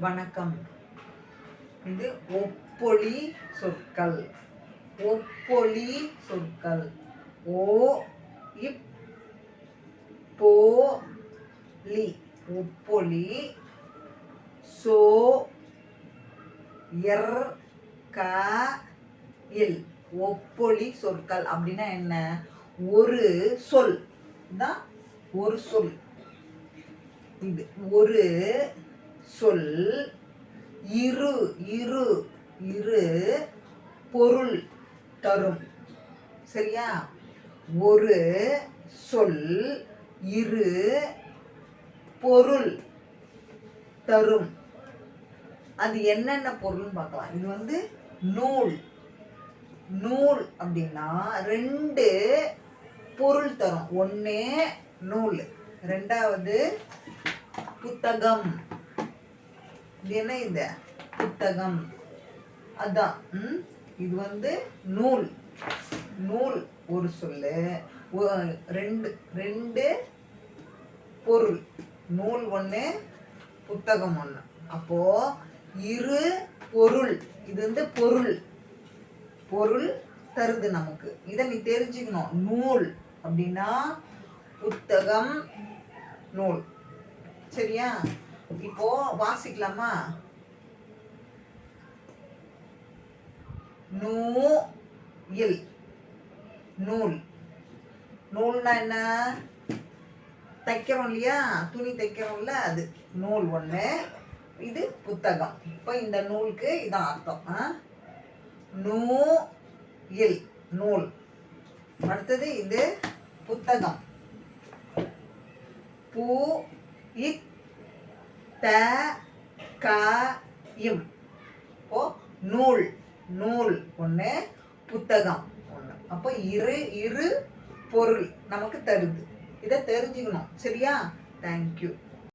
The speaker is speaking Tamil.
வணக்கம். இது ஒப்பொழி சொற்கள். ஒப்பொழி சொற்கள். ஓ இப் போ லி ஒப்பொழி. சோ எர் க இல் ஒப்பொழி சொற்கள். அப்படின்னா என்ன? ஒரு சொல் தான் ஒரு சொல். இது ஒரு சொல் இரு இரு இரு பொருள் தரும். சரியா? ஒரு சொல் இரு பொருள் தரும். அது என்னென்ன பொருள்னு பார்க்கலாம். இது நூல். நூல் அப்படின்னா 2 பொருள் தரும். ஒன்று நூல், ரெண்டாவது புத்தகம். இது என்ன? இது புத்தகம். அதான் இது நூல். நூல் ஒரு சொல்லு, ரெண்டு பொருள். நூல் ஒன்று, புத்தகம் ஒன்று. அப்போ இரு பொருள். இது பொருள். பொருள் தருது நமக்கு. இதை நீ தெரிஞ்சுக்கணும். நூல் அப்படின்னா புத்தகம், நூல். சரியா? இப்போ வாசிக்கலாமா? நூ இல் நூல். நூல்னா என்ன? தைக்கிறோம் இல்லையா? துணி தைக்கிறோம்ல, அது நூல் ஒன்று. இது புத்தகம். இப்போ இந்த நூலுக்கு இதான் அர்த்தம். நூ இல் நூல். அடுத்தது இது புத்தகம். பூ இத் த க இம். இப்போ நூல். நூல் ஒன்று, புத்தகம் ஒன்று. அப்போ இரு பொருள் நமக்கு தருது. இதை தெரிஞ்சுக்கணும். சரியா? தேங்க்யூ.